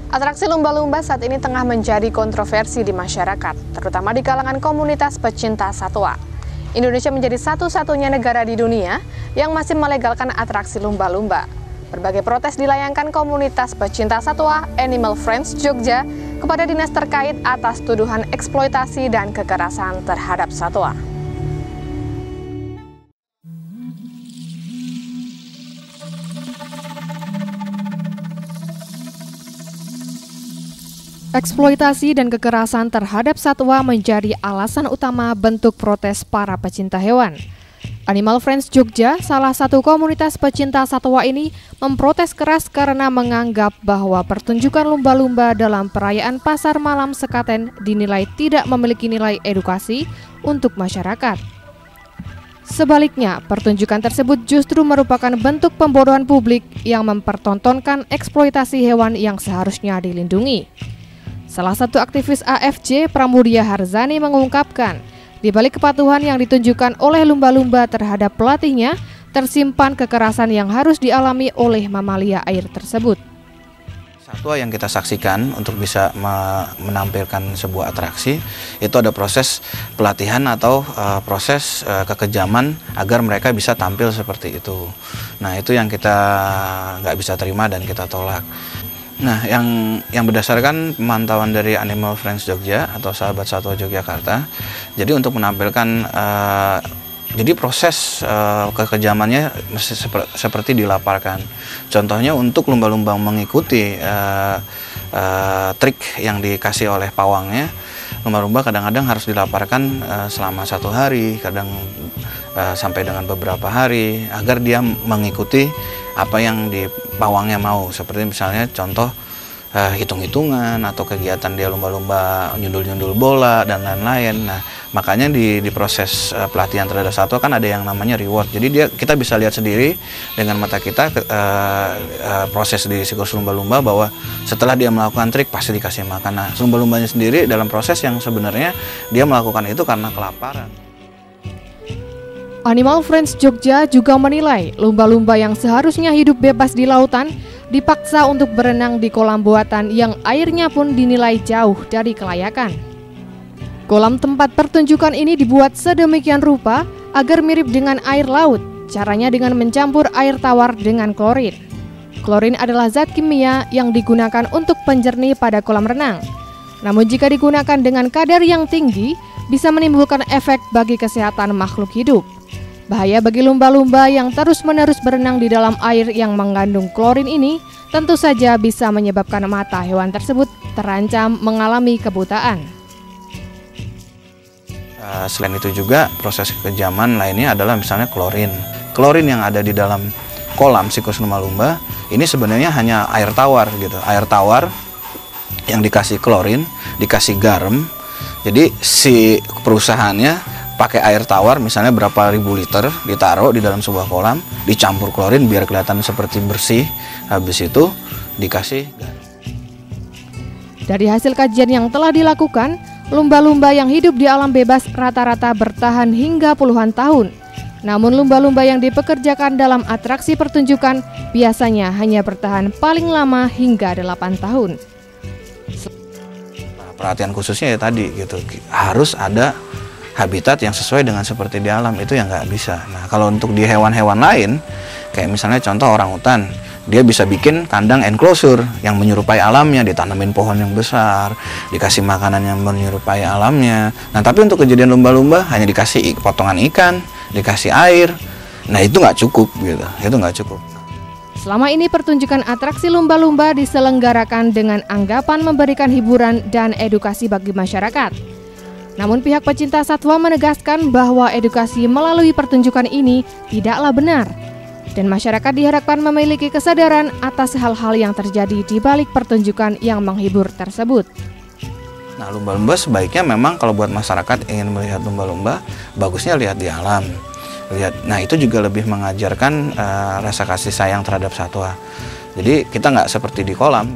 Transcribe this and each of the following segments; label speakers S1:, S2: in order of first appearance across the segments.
S1: Atraksi lumba-lumba saat ini tengah menjadi kontroversi di masyarakat, terutama di kalangan komunitas pecinta satwa. Indonesia menjadi satu-satunya negara di dunia yang masih melegalkan atraksi lumba-lumba. Berbagai protes dilayangkan komunitas pecinta satwa Animal Friends Jogja kepada dinas terkait atas tuduhan eksploitasi dan kekerasan terhadap satwa. Eksploitasi dan kekerasan terhadap satwa menjadi alasan utama bentuk protes para pecinta hewan. Animal Friends Jogja, salah satu komunitas pecinta satwa ini, memprotes keras karena menganggap bahwa pertunjukan lumba-lumba dalam perayaan Pasar Malam Sekaten dinilai tidak memiliki nilai edukasi untuk masyarakat. Sebaliknya, pertunjukan tersebut justru merupakan bentuk pembodohan publik yang mempertontonkan eksploitasi hewan yang seharusnya dilindungi. Salah satu aktivis AFJ, Pramudia Harzani, mengungkapkan, di balik kepatuhan yang ditunjukkan oleh lumba-lumba terhadap pelatihnya, tersimpan kekerasan yang harus dialami oleh mamalia air tersebut.
S2: Satwa yang kita saksikan untuk bisa menampilkan sebuah atraksi, itu ada proses pelatihan atau proses kekejaman agar mereka bisa tampil seperti itu. Nah, itu yang kita nggak bisa terima dan kita tolak. Nah, yang berdasarkan pemantauan dari Animal Friends Jogja atau Sahabat Satwa Yogyakarta, jadi untuk menampilkan, jadi proses kekejamannya seperti dilaparkan. Contohnya untuk lumba-lumba mengikuti trik yang dikasih oleh pawangnya, lumba-lumba kadang-kadang harus dilaparkan selama 1 hari, kadang sampai dengan beberapa hari, agar dia mengikuti apa yang di pawangnya mau. Seperti misalnya contoh hitung-hitungan atau kegiatan dia lumba-lumba nyundul-nyundul bola dan lain-lain. Nah, makanya di proses pelatihan terhadap satwa kan ada yang namanya reward. Jadi kita bisa lihat sendiri dengan mata kita proses di siklus lumba-lumba bahwa setelah dia melakukan trik pasti dikasih makan. Nah, lumba-lumbanya sendiri dalam proses yang sebenarnya dia melakukan itu karena kelaparan.
S1: Animal Friends Jogja juga menilai lumba-lumba yang seharusnya hidup bebas di lautan dipaksa untuk berenang di kolam buatan yang airnya pun dinilai jauh dari kelayakan. Kolam tempat pertunjukan ini dibuat sedemikian rupa agar mirip dengan air laut. Caranya dengan mencampur air tawar dengan klorin. Klorin adalah zat kimia yang digunakan untuk penjernih pada kolam renang. Namun jika digunakan dengan kadar yang tinggi, bisa menimbulkan efek bagi kesehatan makhluk hidup. Bahaya bagi lumba-lumba yang terus-menerus berenang di dalam air yang mengandung klorin ini tentu saja bisa menyebabkan mata hewan tersebut terancam mengalami kebutaan.
S2: Selain itu juga proses kekejaman lainnya adalah misalnya klorin. Klorin yang ada di dalam kolam siklus lumba-lumba ini sebenarnya hanya air tawar gitu. Air tawar yang dikasih klorin, dikasih garam. Jadi si perusahaannya pakai air tawar misalnya berapa ribu liter ditaruh di dalam sebuah kolam, dicampur klorin biar kelihatan seperti bersih, habis itu dikasih garam.
S1: Dari hasil kajian yang telah dilakukan, lumba-lumba yang hidup di alam bebas rata-rata bertahan hingga puluhan tahun. Namun lumba-lumba yang dipekerjakan dalam atraksi pertunjukan biasanya hanya bertahan paling lama hingga 8 tahun.
S2: Perhatian khususnya ya tadi gitu, harus ada habitat yang sesuai dengan seperti di alam, itu yang nggak bisa. Nah, kalau untuk di hewan-hewan lain, kayak misalnya contoh orangutan, dia bisa bikin kandang enclosure yang menyerupai alamnya, ditanamin pohon yang besar, dikasih makanan yang menyerupai alamnya. Nah, tapi untuk kejadian lumba-lumba hanya dikasih potongan ikan, dikasih air. Nah, itu nggak cukup gitu, itu nggak cukup.
S1: Selama ini pertunjukan atraksi lumba-lumba diselenggarakan dengan anggapan memberikan hiburan dan edukasi bagi masyarakat. Namun pihak pecinta satwa menegaskan bahwa edukasi melalui pertunjukan ini tidaklah benar. Dan masyarakat diharapkan memiliki kesadaran atas hal-hal yang terjadi di balik pertunjukan yang menghibur tersebut.
S2: Nah, lumba-lumba sebaiknya memang kalau buat masyarakat ingin melihat lumba-lumba, bagusnya lihat di alam. Nah, itu juga lebih mengajarkan rasa kasih sayang terhadap satwa. Jadi kita nggak seperti di kolam.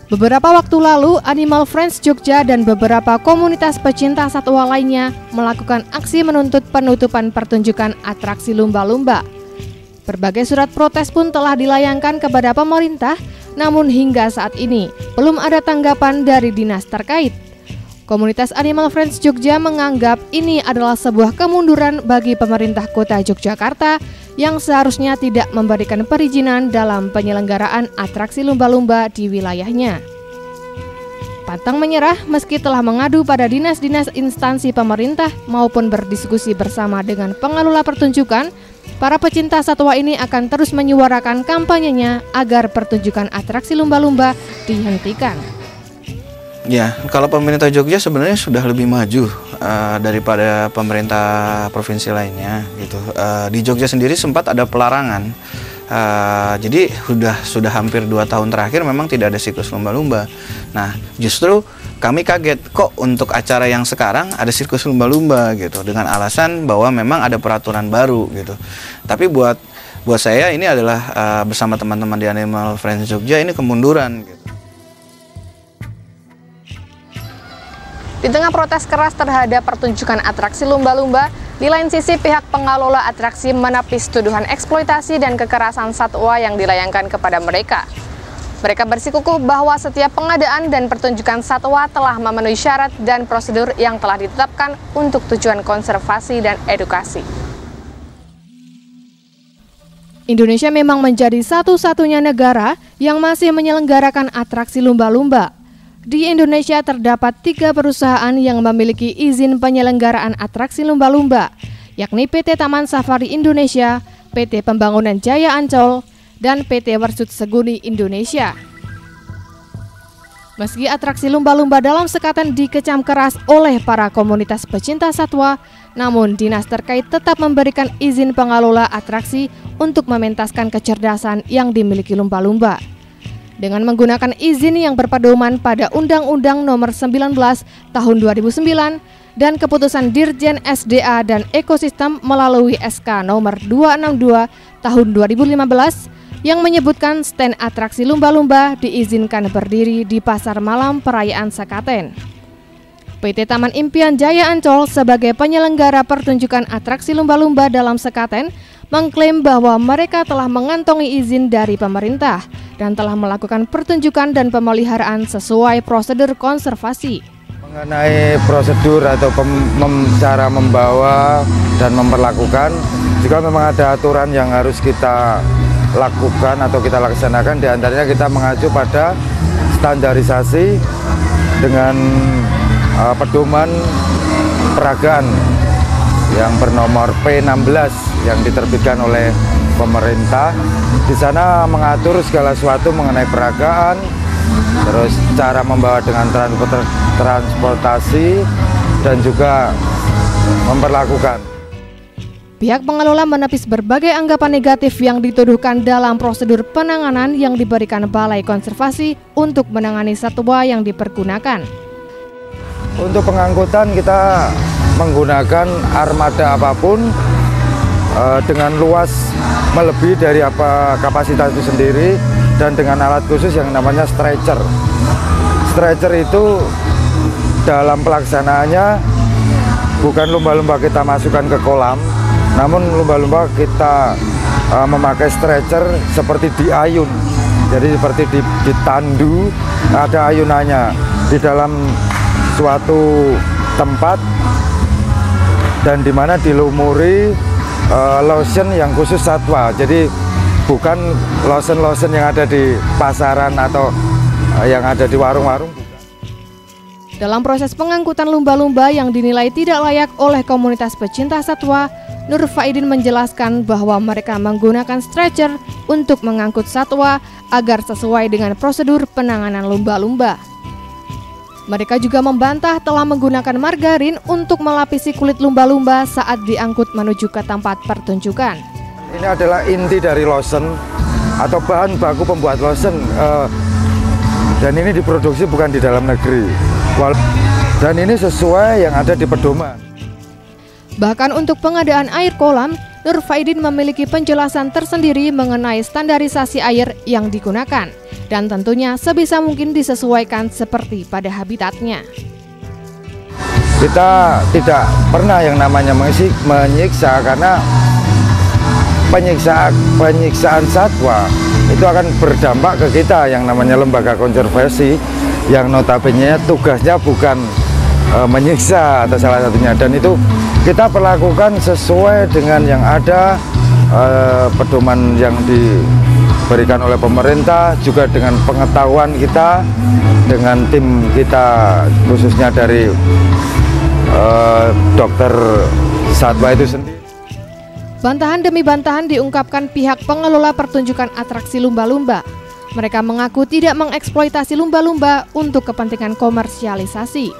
S1: Beberapa waktu lalu, Animal Friends Jogja dan beberapa komunitas pecinta satwa lainnya melakukan aksi menuntut penutupan pertunjukan atraksi lumba-lumba. Berbagai surat protes pun telah dilayangkan kepada pemerintah namun hingga saat ini belum ada tanggapan dari dinas terkait. Komunitas Animal Friends Jogja menganggap ini adalah sebuah kemunduran bagi pemerintah Kota Yogyakarta yang seharusnya tidak memberikan perizinan dalam penyelenggaraan atraksi lumba-lumba di wilayahnya. Pantang menyerah meski telah mengadu pada dinas-dinas instansi pemerintah maupun berdiskusi bersama dengan pengelola pertunjukan, para pecinta satwa ini akan terus menyuarakan kampanyenya agar pertunjukan atraksi lumba-lumba dihentikan.
S2: Ya, kalau pemerintah Jogja sebenarnya sudah lebih maju daripada pemerintah provinsi lainnya gitu. Di Jogja sendiri sempat ada pelarangan. Jadi sudah hampir 2 tahun terakhir memang tidak ada sirkus lumba-lumba. Nah, justru kami kaget kok untuk acara yang sekarang ada sirkus lumba-lumba gitu, dengan alasan bahwa memang ada peraturan baru gitu. Tapi buat saya ini adalah bersama teman-teman di Animal Friends Jogja ini kemunduran gitu.
S1: Di tengah protes keras terhadap pertunjukan atraksi lumba-lumba, di lain sisi pihak pengelola atraksi menepis tuduhan eksploitasi dan kekerasan satwa yang dilayangkan kepada mereka. Mereka bersikukuh bahwa setiap pengadaan dan pertunjukan satwa telah memenuhi syarat dan prosedur yang telah ditetapkan untuk tujuan konservasi dan edukasi. Indonesia memang menjadi satu-satunya negara yang masih menyelenggarakan atraksi lumba-lumba. Di Indonesia terdapat 3 perusahaan yang memiliki izin penyelenggaraan atraksi lumba-lumba, yakni PT Taman Safari Indonesia, PT Pembangunan Jaya Ancol, dan PT Warsut Seguni Indonesia. Meski atraksi lumba-lumba dalam sekaten dikecam keras oleh para komunitas pecinta satwa, namun dinas terkait tetap memberikan izin pengelola atraksi untuk mementaskan kecerdasan yang dimiliki lumba-lumba. Dengan menggunakan izin yang berpedoman pada Undang-Undang Nomor 19 Tahun 2009 dan Keputusan Dirjen SDA dan Ekosistem melalui SK Nomor 262 Tahun 2015 yang menyebutkan stand atraksi lumba-lumba diizinkan berdiri di Pasar Malam Perayaan Sekaten. PT Taman Impian Jaya Ancol sebagai penyelenggara pertunjukan atraksi lumba-lumba dalam Sekaten mengklaim bahwa mereka telah mengantongi izin dari pemerintah dan telah melakukan pertunjukan dan pemeliharaan sesuai prosedur konservasi.
S3: Mengenai prosedur atau cara membawa dan memperlakukan, jika memang ada aturan yang harus kita lakukan atau kita laksanakan, diantaranya kita mengacu pada standarisasi dengan pedoman peragaan yang bernomor P16 yang diterbitkan oleh pemerintah. Di sana mengatur segala sesuatu mengenai peragaan, terus cara membawa dengan transportasi dan juga memperlakukan.
S1: Pihak pengelola menepis berbagai anggapan negatif yang dituduhkan dalam prosedur penanganan yang diberikan Balai Konservasi untuk menangani satwa yang dipergunakan.
S3: Untuk pengangkutan kita menggunakan armada apapun dengan luas melebihi dari apa kapasitas itu sendiri dan dengan alat khusus yang namanya stretcher. Stretcher itu dalam pelaksanaannya bukan lumba-lumba kita masukkan ke kolam, namun lumba-lumba kita memakai stretcher seperti diayun. Jadi seperti ditandu, ada ayunannya di dalam suatu tempat dan di mana dilumuri lotion yang khusus satwa. Jadi bukan lotion-lotion yang ada di pasaran atau yang ada di warung-warung.
S1: Dalam proses pengangkutan lumba-lumba yang dinilai tidak layak oleh komunitas pecinta satwa, Nur Faidin menjelaskan bahwa mereka menggunakan stretcher untuk mengangkut satwa agar sesuai dengan prosedur penanganan lumba-lumba. Mereka juga membantah telah menggunakan margarin untuk melapisi kulit lumba-lumba saat diangkut menuju ke tempat pertunjukan.
S3: Ini adalah inti dari lotion atau bahan baku pembuat lotion, dan ini diproduksi bukan di dalam negeri. Dan ini sesuai yang ada di pedoman.
S1: Bahkan untuk pengadaan air kolam, Nur Faidin memiliki penjelasan tersendiri mengenai standarisasi air yang digunakan. Dan tentunya sebisa mungkin disesuaikan seperti pada habitatnya.
S3: Kita tidak pernah yang namanya menyiksa, karena penyiksaan satwa itu akan berdampak ke kita yang namanya lembaga konservasi yang notabene tugasnya bukan menyiksa atau salah satunya, dan itu kita perlakukan sesuai dengan yang ada, pedoman yang diberikan oleh pemerintah, juga dengan pengetahuan kita, dengan tim kita khususnya dari dokter satwa itu sendiri.
S1: Bantahan demi bantahan diungkapkan pihak pengelola pertunjukan atraksi lumba-lumba. Mereka mengaku tidak mengeksploitasi lumba-lumba untuk kepentingan komersialisasi.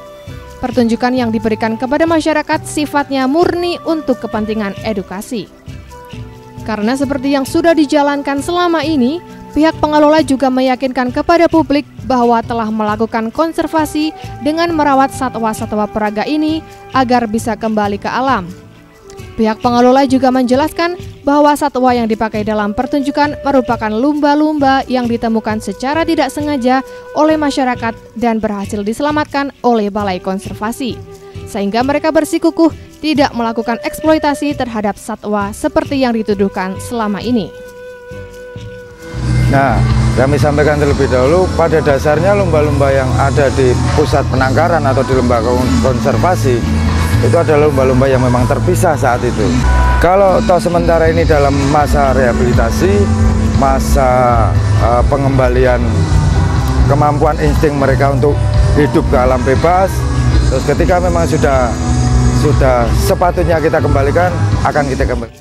S1: Pertunjukan yang diberikan kepada masyarakat sifatnya murni untuk kepentingan edukasi. Karena seperti yang sudah dijalankan selama ini, pihak pengelola juga meyakinkan kepada publik bahwa telah melakukan konservasi dengan merawat satwa-satwa peraga ini agar bisa kembali ke alam. Pihak pengelola juga menjelaskan bahwa satwa yang dipakai dalam pertunjukan merupakan lumba-lumba yang ditemukan secara tidak sengaja oleh masyarakat dan berhasil diselamatkan oleh Balai Konservasi, sehingga mereka bersikukuh tidak melakukan eksploitasi terhadap satwa seperti yang dituduhkan selama ini.
S3: Nah, kami sampaikan terlebih dahulu, pada dasarnya lumba-lumba yang ada di pusat penangkaran atau di lembaga konservasi itu adalah lumba-lumba yang memang terpisah saat itu. Kalau toh sementara ini dalam masa rehabilitasi, masa pengembalian kemampuan insting mereka untuk hidup ke alam bebas, terus ketika memang sudah sepatutnya kita kembalikan, akan kita kembalikan.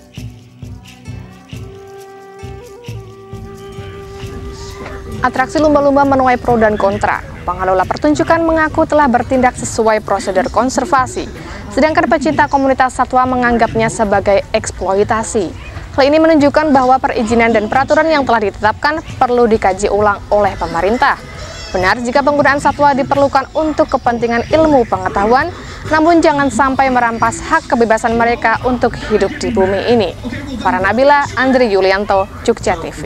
S1: Atraksi lumba-lumba menuai pro dan kontra. Pengelola pertunjukan mengaku telah bertindak sesuai prosedur konservasi, sedangkan pecinta komunitas satwa menganggapnya sebagai eksploitasi. Hal ini menunjukkan bahwa perizinan dan peraturan yang telah ditetapkan perlu dikaji ulang oleh pemerintah. Benar jika penggunaan satwa diperlukan untuk kepentingan ilmu pengetahuan, namun jangan sampai merampas hak kebebasan mereka untuk hidup di bumi ini. Farah Nabila, Andri Yulianto, Jogja TV.